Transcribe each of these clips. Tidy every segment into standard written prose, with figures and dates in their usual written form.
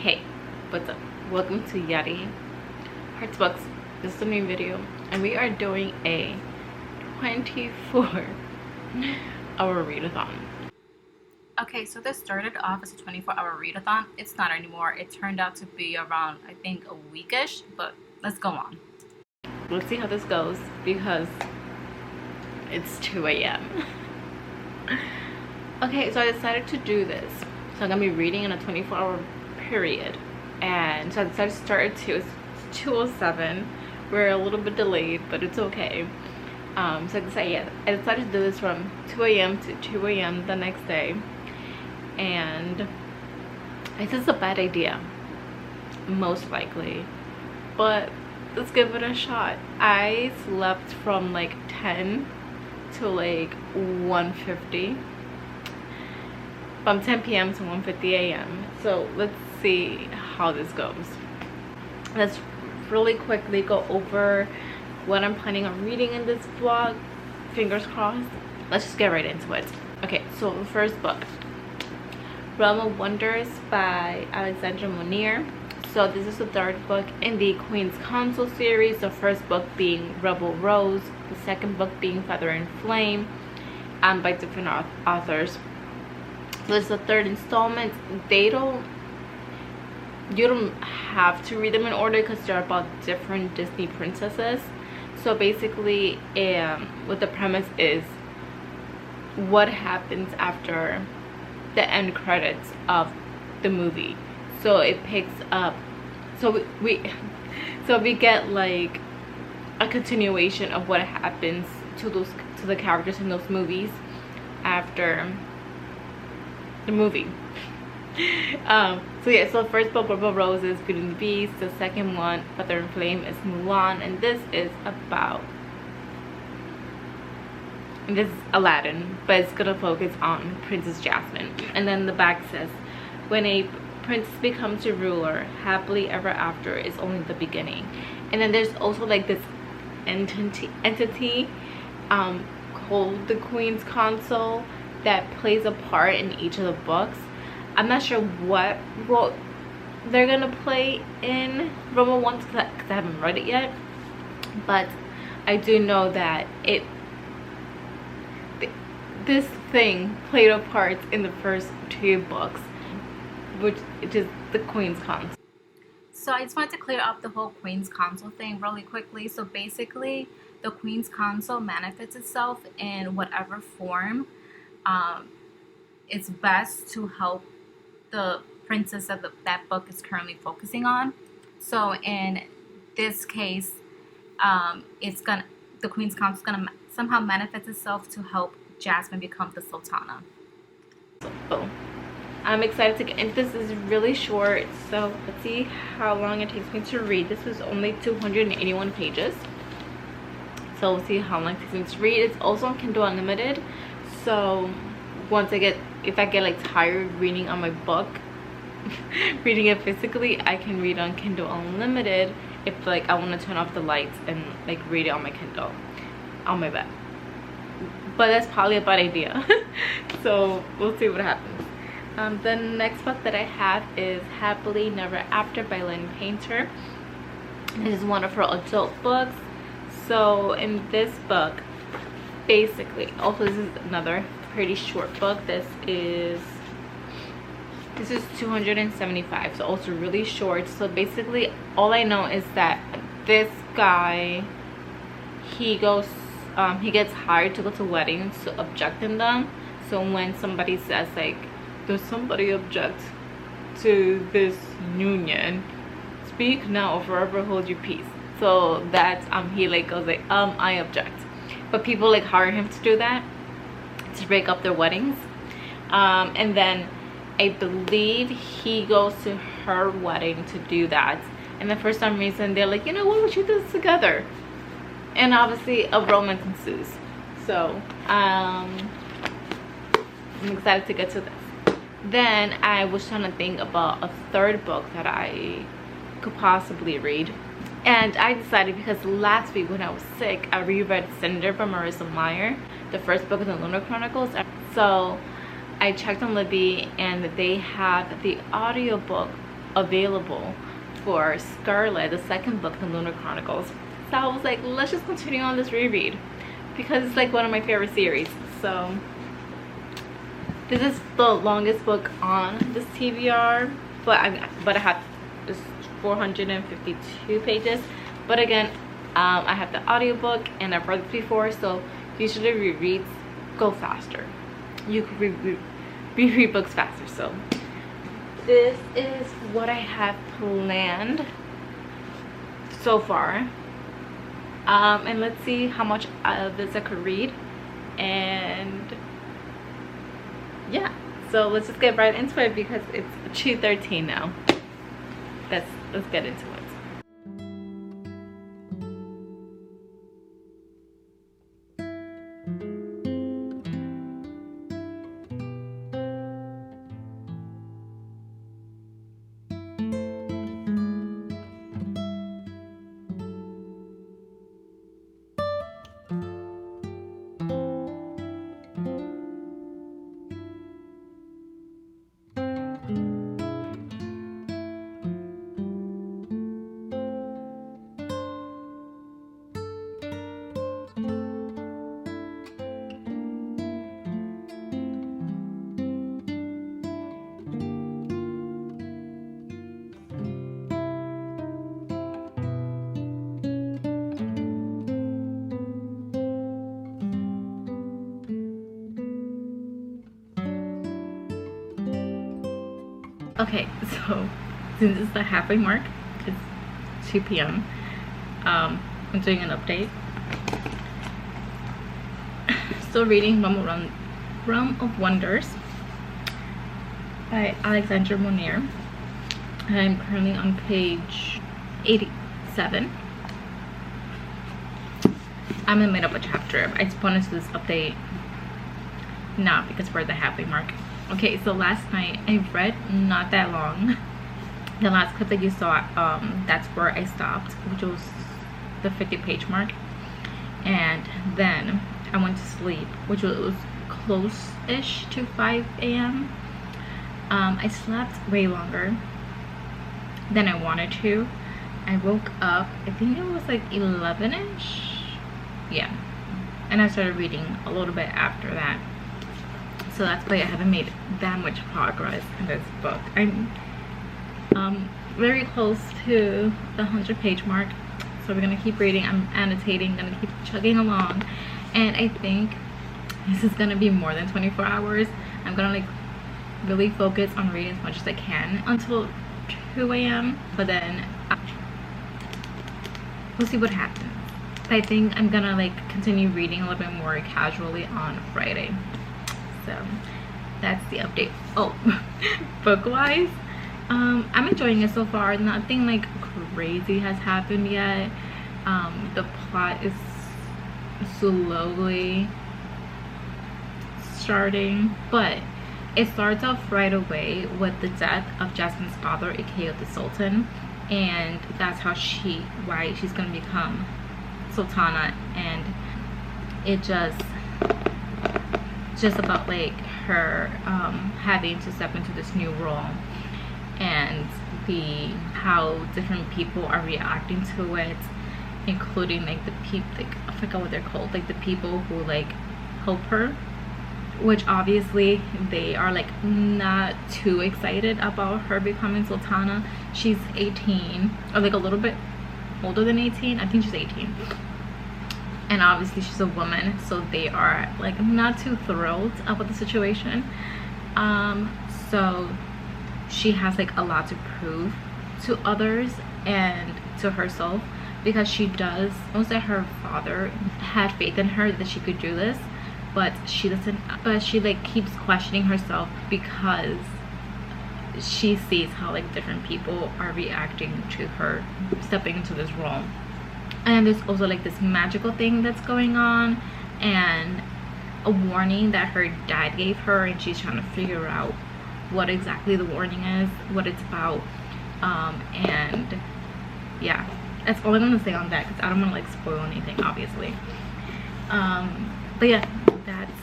Hey, what's up? Welcome to Yari Hearts Books. This is a new video, and we are doing a 24-hour readathon. Okay, so this started off as a 24-hour readathon. It's not anymore. It turned out to be around, I think, a weekish, but let's go on. Let's see how this goes because it's 2 a.m. Okay, so I decided to do this. So I'm gonna be reading in a 24-hour period, and so I decided to start at 2. It's 2:07. We're a little bit delayed, but it's okay. So I decided to do this from 2 a.m. to 2 a.m. the next day, and this is a bad idea, most likely, but let's give it a shot. I slept from like 10 to like 1:50. From 10 p.m. to 1:50 a.m. So let's see how this goes. Let's really quickly go over what I'm planning on reading in this vlog. Fingers crossed. Let's just get right into it. Okay, so the first book, Realm of Wonders by Alexandra Monir. So this is the third book in the Queen's Console series. The first book being Rebel Rose, the second book being Feather and Flame, by different authors. So it's the third installment. You don't have to read them in order because they're about different Disney princesses. So basically, what the premise is, what happens after the end credits of the movie. So it picks up, so we get like a continuation of what happens to the characters in those movies after the movie. So the first book, Rebel Rose, is Beauty and the Beast. The second one, Feather and Flame, is Mulan, and this is Aladdin, but it's gonna focus on Princess Jasmine. And then the back says, when a princess becomes a ruler, happily ever after is only the beginning. And then there's also like this entity called the Queen's Console that plays a part in each of the books. I'm not sure what role they're gonna play in Roma 1 because I haven't read it yet, but I do know that this thing played a part in the first 2 books, which is the Queen's Console. So I just wanted to clear up the whole Queen's Console thing really quickly. So basically, the Queen's Console manifests itself in whatever form it's best to help the princess that that book is currently focusing on. So in this case, the Queen's Console is gonna somehow manifest itself to help Jasmine become the Sultana. So I'm excited to get into this. This is really short, so let's see how long it takes me to read. This is only 281 pages, so we'll see how long it takes me to read. It's also on Kindle Unlimited, so if I get like tired reading on my book, reading it physically, I can read on Kindle Unlimited if like I want to turn off the lights and like read it on my Kindle on my bed. But that's probably a bad idea. So we'll see what happens. The next book that I have is Happily Never After by Lynn Painter. This is one of her adult books. So in this book, basically, also this is another pretty short book. This is 275, so also really short. So basically all I know is that this guy, he gets hired to go to weddings to object in them. So when somebody says like, does somebody object to this union, speak now or forever hold your peace. So that's he like goes like, I object. But people like hire him to do that, to break up their weddings. And then I believe he goes to her wedding to do that, and then for some reason they're like, you know what, we should do this together, and obviously a romance ensues. So I'm excited to get to this. Then I was trying to think about a third book that I could possibly read, and I decided, because last week when I was sick, I reread Cinder by Marissa Meyer, the first book of the Lunar Chronicles. So I checked on Libby and they have the audiobook available for Scarlet, the second book, the Lunar Chronicles. So I was like, let's just continue on this reread because it's like one of my favorite series. So this is the longest book on this TBR, but I have this 452 pages. But again, I have the audiobook and I've read it before, so usually rereads go faster. You can reread books faster. So this is what I have planned so far. And let's see how much of this I could read. And yeah, so let's just get right into it because it's 2:13 now. Let's get into it. Okay, so since it's the halfway mark, it's 2 p.m. I'm doing an update. Still reading Realm of Wonders by Alexandra Monier. I'm currently on page 87. I'm in the middle of a chapter. I just wanted to do this update now because we're at the halfway mark. Okay, so last night I read not that long. The last clip that you saw, that's where I stopped, which was the 50-page mark. And then I went to sleep, which was close-ish to 5 a.m. I slept way longer than I wanted to. I woke up, I think it was like 11-ish. Yeah. And I started reading a little bit after that. So that's why I haven't made that much progress in this book. I'm very close to the 100-page mark, so we're gonna keep reading. I'm annotating, gonna keep chugging along, and I think this is gonna be more than 24 hours. I'm gonna like really focus on reading as much as I can until 2 a.m. but then we'll see what happens. But I think I'm gonna like continue reading a little bit more casually on Friday. So that's the update. Oh, book-wise, I'm enjoying it so far. Nothing like crazy has happened yet. The plot is slowly starting, but it starts off right away with the death of Jasmine's father, aka the Sultan, and that's how why she's gonna become Sultana. And it just about like her having to step into this new role, and how different people are reacting to it, including like the people, like I forgot what they're called, like the people who like help her, which obviously they are like not too excited about her becoming Sultana. She's 18, or like a little bit older than 18. I think she's 18. And obviously she's a woman, so they are like not too thrilled about the situation. So she has like a lot to prove to others and to herself, because she knows that her father had faith in her that she could do this, but she doesn't. But she like keeps questioning herself because she sees how like different people are reacting to her stepping into this role. And there's also like this magical thing that's going on, and a warning that her dad gave her, and she's trying to figure out what exactly the warning is, what it's about. And yeah, that's all I'm gonna say on that, because I don't want to like spoil anything, obviously. But yeah, that's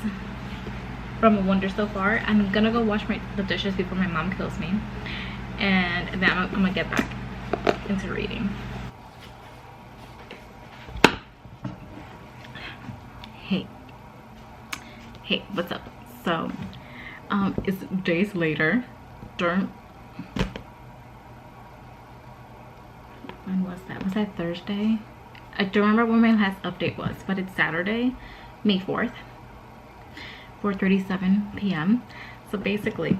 from a wonder so far. I'm gonna go wash the dishes before my mom kills me, and then I'm gonna get back into reading. Hey, what's up? So it's days later. When was that? Was that Thursday? I don't remember when my last update was, but it's Saturday, May 4th, 4:37 p.m. So basically,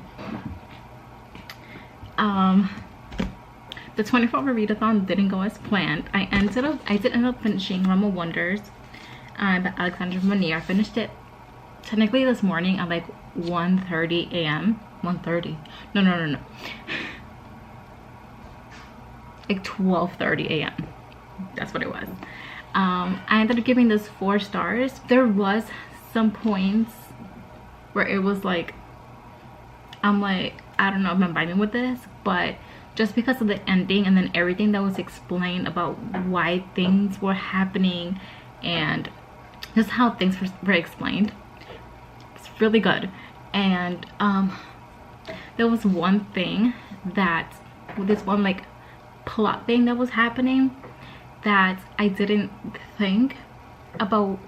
the 24-hour readathon didn't go as planned. I did end up finishing Realm of Wonders by Alexandra Monier. I finished it technically this morning at like 1:30 a.m. 1:30? No. Like 12:30 a.m. That's what it was. I ended up giving this 4 stars. There was some points where it was like, I'm like, I don't know if I'm vibing with this, but just because of the ending and then everything that was explained about why things were happening and just how things were explained, it's really good. And there was one thing that, this one like plot thing that was happening that I didn't think about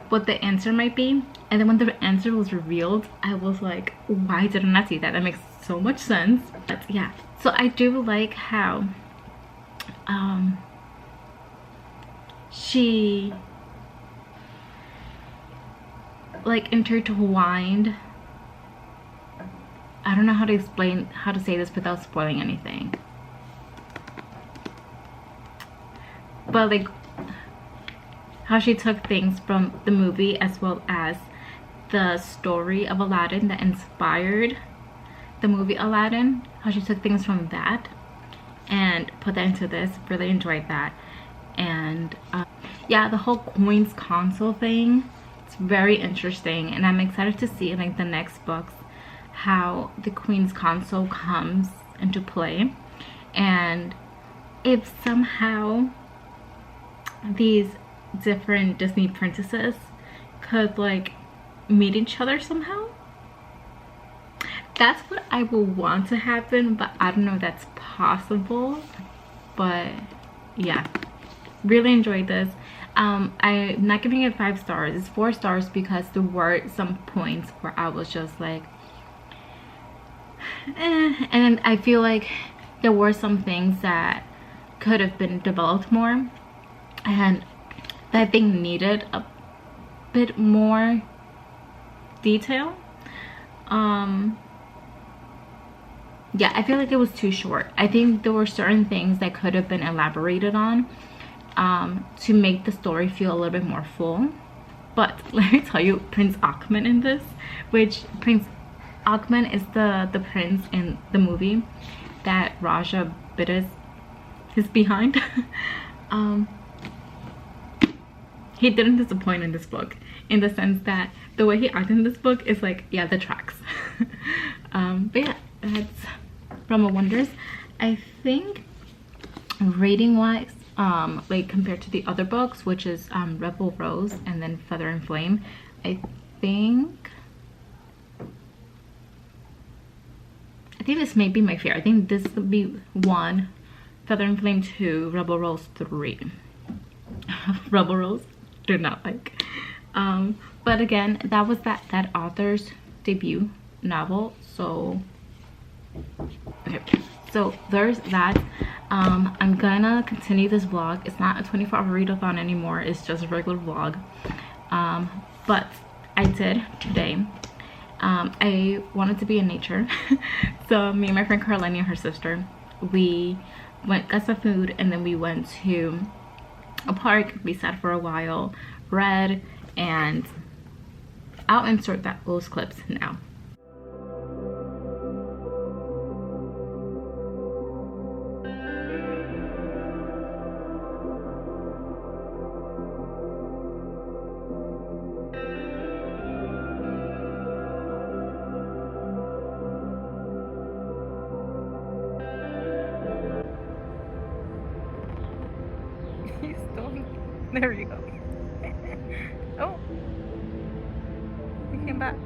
what the answer might be, and then when the answer was revealed, I was like, why didn't I see that? That makes so much sense. But yeah, so I do like how she like intertwined, I don't know how to say this without spoiling anything, but like how she took things from the movie as well as the story of Aladdin that inspired the movie Aladdin, how she took things from that and put that into this. Really enjoyed that. And yeah, the whole Queen's Console thing, it's very interesting, and I'm excited to see like the next books how the Queen's Console comes into play, and if somehow these different Disney princesses could like meet each other somehow. That's what I would want to happen, but I don't know if that's possible. But yeah, really enjoyed this. I'm not giving it 5 stars, it's 4 stars because there were some points where I was just like and I feel like there were some things that could have been developed more and that I think needed a bit more detail. Yeah, I feel like it was too short. I think there were certain things that could have been elaborated on to make the story feel a little bit more full. But let me tell you, Prince Ahmed in this, which Prince Ahmed is the prince in the movie that Raja bit his behind. He didn't disappoint in this book, in the sense that the way he acted in this book is like, yeah, the tracks. But yeah, that's Realm of Wonders. I think rating wise, like compared to the other books, which is Rebel Rose and then Feather and Flame, I think this may be my favorite. I think this would be 1, Feather and Flame 2, Rebel Rose 3. Rebel Rose did not like. But again, that was that author's debut novel, so okay, so there's that. I'm gonna continue this vlog. It's not a 24-hour readathon anymore, it's just a regular vlog. But I did today, I wanted to be in nature. So me and my friend Carlene and her sister, we got some food, and then we went to a park. We sat for a while, read, and I'll insert those clips now. There you go. Oh, we came back.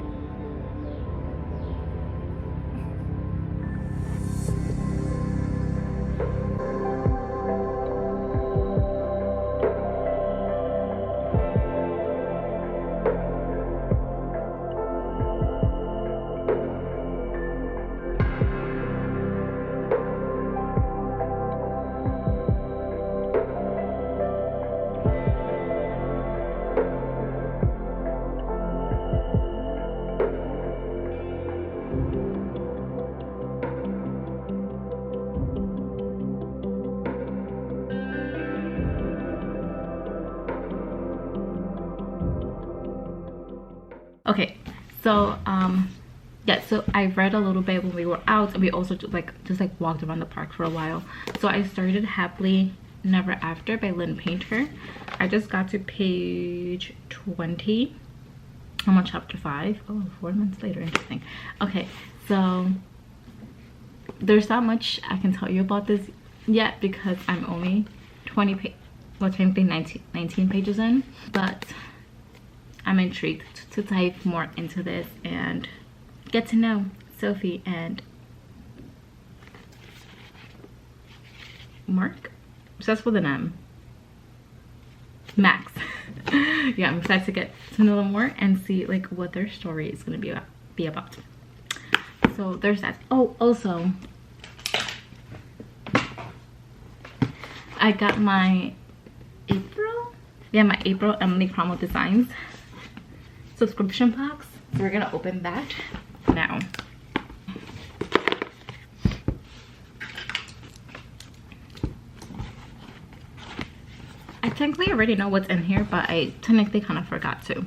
Okay, so yeah, so I read a little bit when we were out, and we also just walked around the park for a while. So I started Happily Never After by Lynn Painter. I just got to page 20. I'm on chapter 5. Oh, 4 months later. Interesting. Okay, so there's not much I can tell you about this yet because I'm only 19 pages in, but I'm intrigued to dive more into this and get to know Sophie and Mark. Starts with an M. Max. Yeah, I'm excited to get to know them more and see like what their story is going to be about. So there's that. Oh, also, I got my April Emily Cromwell Designs subscription box. We're gonna open that now. I technically already know what's in here, but I technically kind of forgot to.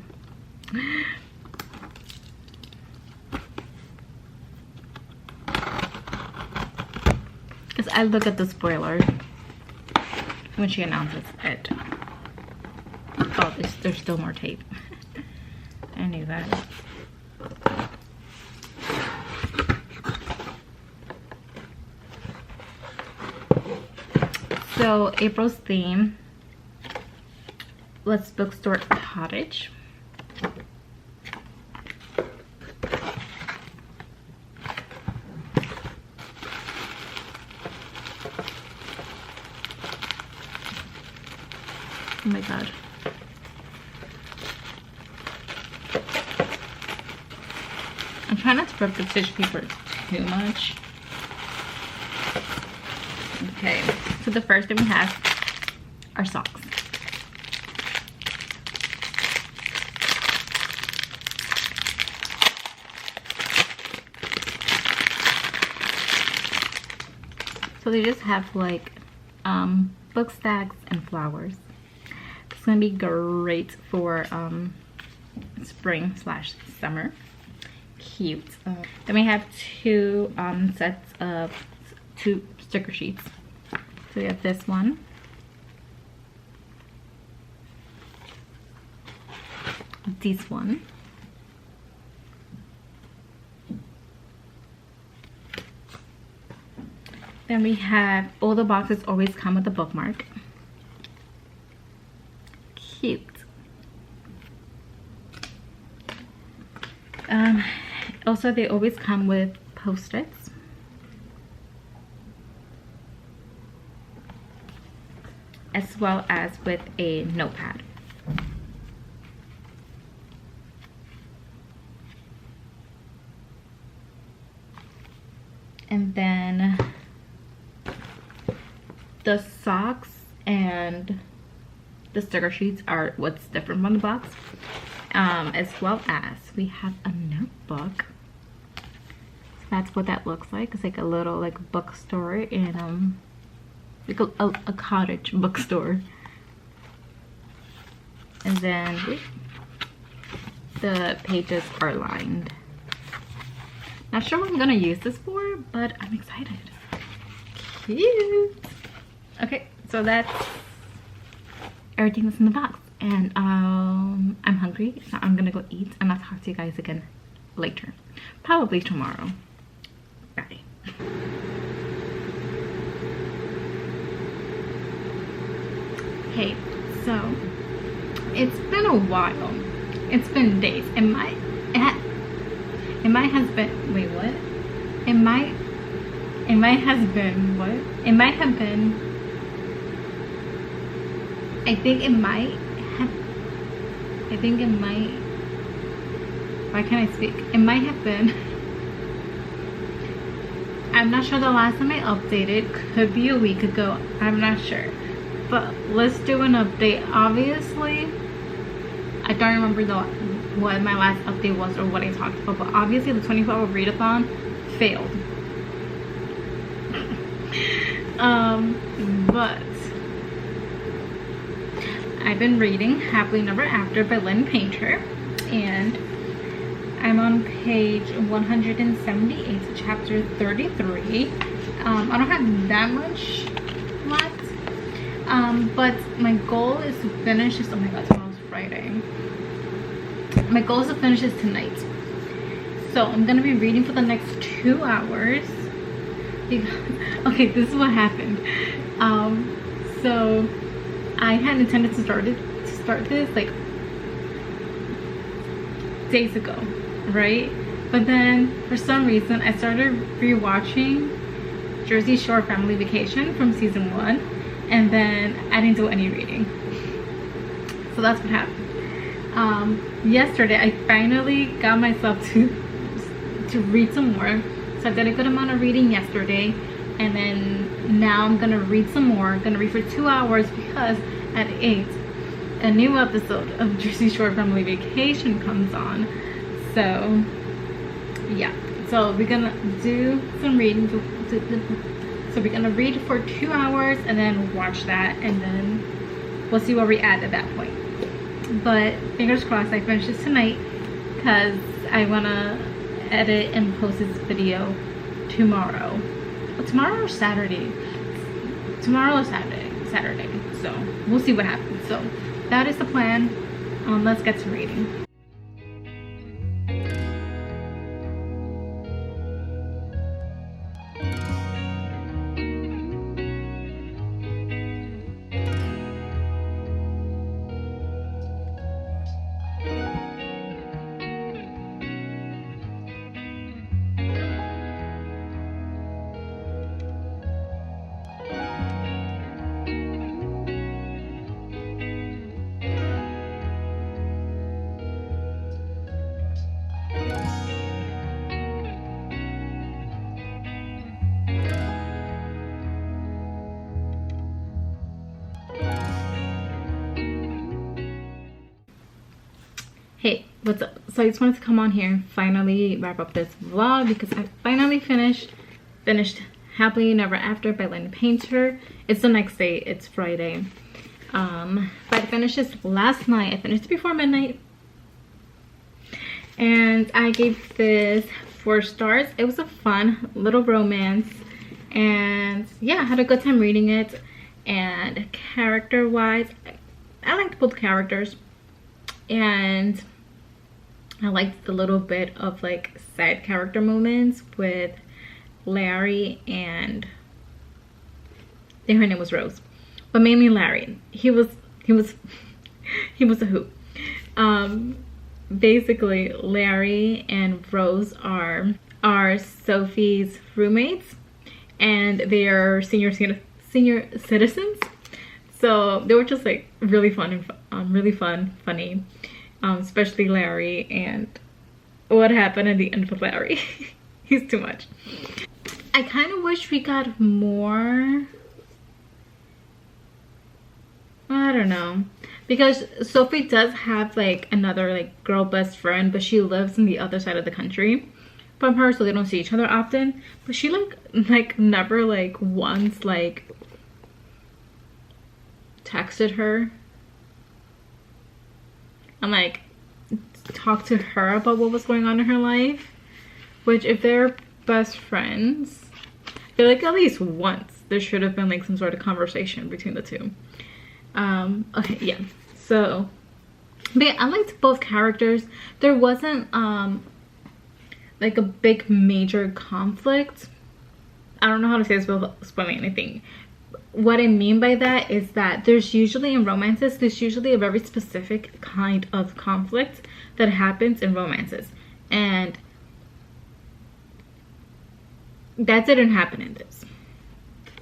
Because I look at the spoiler when she announces it. Oh, there's still more tape. I knew that. So April's theme, Let's Bookstore Cottage. Oh my god. I'm trying not to rip the tissue paper too much. Okay, so the first thing we have are socks. So they just have like book stacks and flowers. It's gonna be great for spring / summer. Cute. Then we have two sets of 2 sticker sheets. So we have this one, this one, then we have, all the boxes always come with a bookmark. Cute. Also, they always come with Post-its. As well as with a notepad. And then the socks and the sticker sheets are what's different from the box. As well as we have a notebook. So that's what that looks like. It's like a little like bookstore in like a cottage bookstore. And then the pages are lined. Not sure what I'm gonna use this for, but I'm excited. Cute. Okay, so that's everything that's in the box. And I'm hungry, so I'm gonna go eat, and I'll talk to you guys again later. Probably tomorrow. Bye. Okay, so it's been a while. It's been days. It might have been, wait, what? It might have been, what? It might have been, I think it might, why can't I speak? It might have been, I'm not sure the last time I updated, could be a week ago, I'm not sure. But let's do an update. Obviously, I don't remember what my last update was or what I talked about, but obviously the 24-hour readathon failed. But I've been reading Happily Never After by Lynn Painter, and I'm on page 178, chapter 33. I don't have that much left, but my goal is to finish this. Oh my god, tomorrow's Friday. My goal is to finish this tonight. So I'm gonna be reading for the next 2 hours. Okay, this is what happened. So I had intended to start this like days ago, right? But then for some reason I started rewatching Jersey Shore Family Vacation from season 1, and then I didn't do any reading. So that's what happened. Yesterday I finally got myself to read some more. So I did a good amount of reading yesterday, and then now I'm gonna read some more. I'm gonna read for 2 hours because at 8 a new episode of Jersey Shore Family Vacation comes on. So yeah, so we're gonna do some reading. So we're gonna read for 2 hours and then watch that, and then we'll see where we at that point. But fingers crossed I finish this tonight, because I wanna edit and post this video tomorrow. Well, tomorrow or Saturday? Tomorrow or Saturday. So we'll see what happens. So that is the plan. Let's get to reading. Hey, what's up? So I just wanted to come on here and finally wrap up this vlog, because I finally finished Happily Never After by Lynn Painter. It's the next day, it's Friday. But I finished this last night. I finished it before midnight, and I gave this 4 stars. It was a fun little romance, and yeah, I had a good time reading it. And character wise, I liked both characters, and I liked the little bit of like side character moments with Larry, and I think her name was Rose, but mainly Larry. He was a hoot. Basically Larry and Rose are Sophie's roommates, and they are senior citizens. So they were just like really fun and funny. Especially Larry, and what happened at the end with Larry. He's too much. I kind of wish we got more. I don't know, because Sophie does have like another like girl best friend, but she lives on the other side of the country from her, so they don't see each other often. But she like never like once like texted her and like talk to her about what was going on in her life. Which, if they're best friends, I feel like at least once there should have been like some sort of conversation between the two. Okay, yeah, so but yeah, I liked both characters. There wasn't like a big major conflict. I don't know how to say this without spoiling anything. What I mean by that is that there's usually in romances, there's usually a very specific kind of conflict that happens in romances, and that didn't happen in this.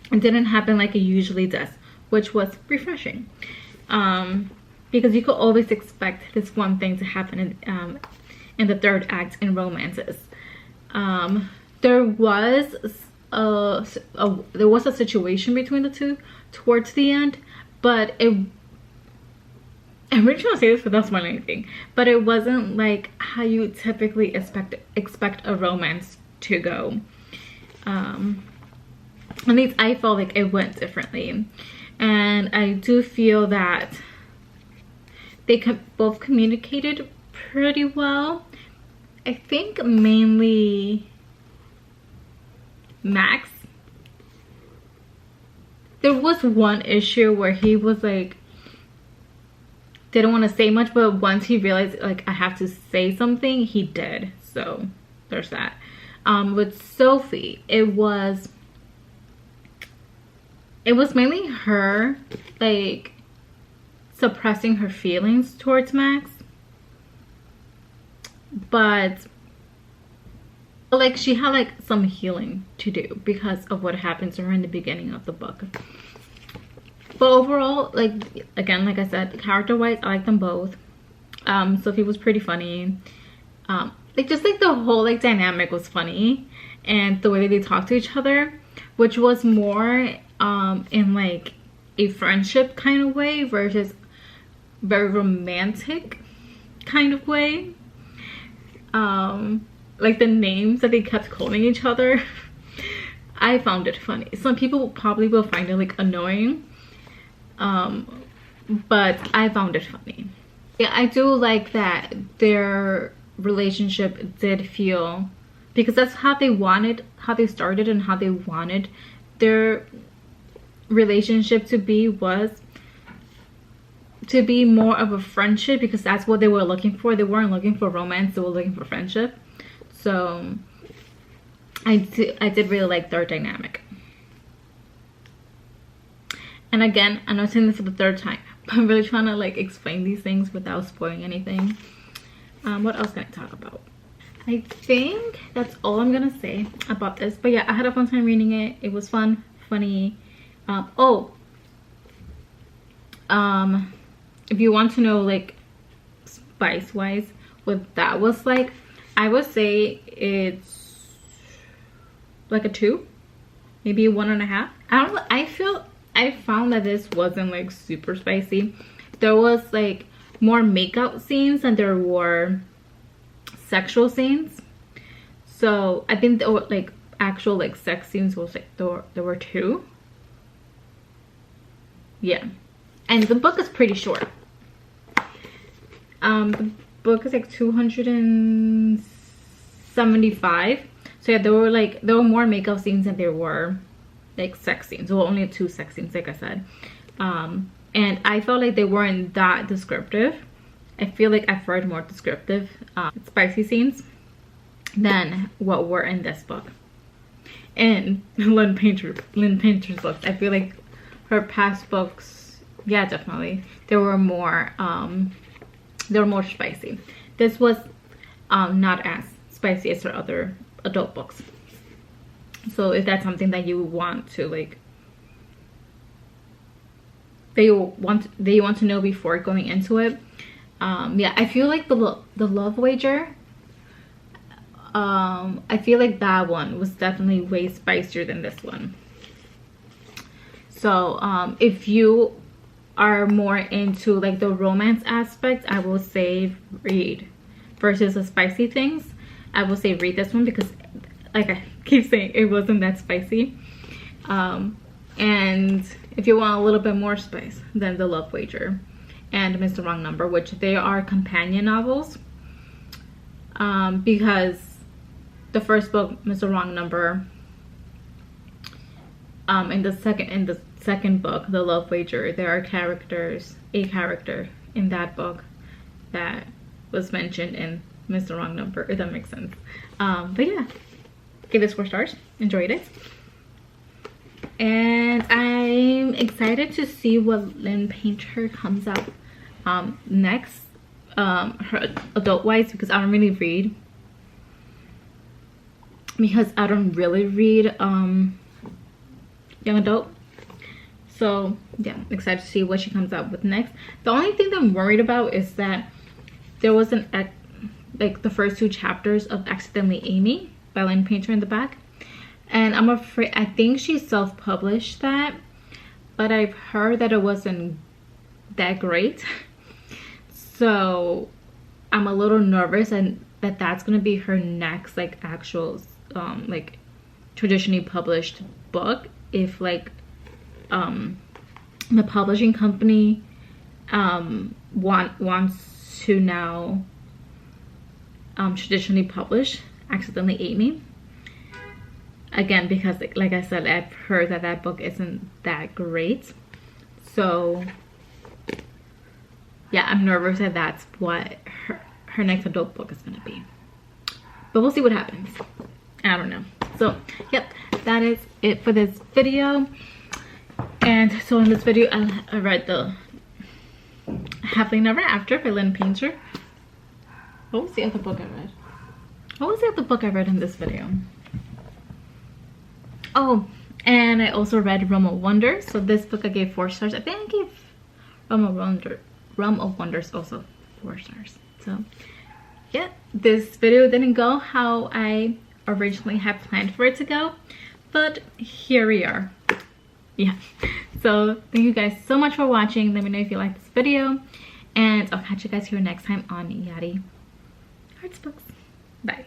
It didn't happen like it usually does, which was refreshing, because you could always expect this one thing to happen in the third act in romances. There was a situation between the two towards the end, but I'm really trying to say this without spoiling anything, but it wasn't like how you typically expect a romance to go. At least I felt like it went differently, and I do feel that they both communicated pretty well. I think mainly Max. There was one issue where he was like, didn't want to say much, but once he realized like I have to say something, he did. So there's that. With Sophie, it was mainly her like suppressing her feelings towards Max, but like she had like some healing to do because of what happened to her in the beginning of the book. But overall, like again, like I said, character wise, I like them both. Sophie was pretty funny. Like just like the whole like dynamic was funny, and the way that they talked to each other, which was more in like a friendship kind of way versus very romantic kind of way. Like the names that they kept calling each other, I found it funny. Some people probably will find it like annoying, but I found it funny. Yeah, I do like that their relationship did feel, because that's how they wanted, how they started and how they wanted their relationship to be, was to be more of a friendship, because that's what they were looking for. They weren't looking for romance, they were looking for friendship. So I did really like their dynamic. And again, I know I'm saying this for the third time, but I'm really trying to like explain these things without spoiling anything. What else can I talk about? I think that's all I'm gonna say about this. But yeah, I had a fun time reading it. It was fun, funny. If you want to know like spice wise what that was like, I would say it's like a 2, maybe a 1.5. I don't know, I found that this wasn't like super spicy. There was like more makeout scenes than there were sexual scenes. So I think there were like actual like sex scenes was like there were 2. Yeah, and the book is pretty short. The book is like 275. So yeah, there were more makeup scenes than there were like sex scenes. Well, only 2 sex scenes, like I said. And I felt like they weren't that descriptive. I feel like I've read more descriptive spicy scenes than what were in this book. And Lynn Painter's books, I feel like her past books, yeah, definitely, they were more spicy. This was not as spicy as her other adult books. So if that's something that you want to like, that you want to know before going into it, yeah, I feel like the Love Wager, I feel like that one was definitely way spicier than this one. So if you are more into like the romance aspect, I will say read. Versus the spicy things, I will say read this one, because like I keep saying, it wasn't that spicy. And if you want a little bit more spice, then the Love Wager and Mr. Wrong Number, which they are companion novels, because the first book, Mr. Wrong Number, in the second book, The Love Wager, there are a character in that book that was mentioned in Mr. Wrong Number, if that makes sense. But yeah, give this 4 stars. Enjoyed it. And I'm excited to see what Lynn Painter comes out next, her adult wise, because I don't really read young adult. So yeah, excited to see what she comes out with next. The only thing that I'm worried about is that there was like the first 2 chapters of Accidentally Amy by Lynn Painter in the back, and I'm afraid, I think she self-published that, but I've heard that it wasn't that great. So I'm a little nervous, and that's gonna be her next like actual like traditionally published book, if like the publishing company wants to now traditionally published accidentally ate me. Again, because like I said, I've heard that that book isn't that great. So yeah, I'm nervous that that's what her next adult book is gonna be. But we'll see what happens. I don't know. So yep, that is it for this video. And so in this video, I read the Happily Never After by Lynn Painter. What was the other book I read? What was the other book I read in this video? Oh, and I also read Realm of Wonders. So this book I gave 4 stars. I think I gave Realm of Wonders also 4 stars. So yeah, this video didn't go how I originally had planned for it to go, but here we are. Yeah, so thank you guys so much for watching. Let me know if you like this video, and I'll catch you guys here next time on Yari Arts Books. Bye.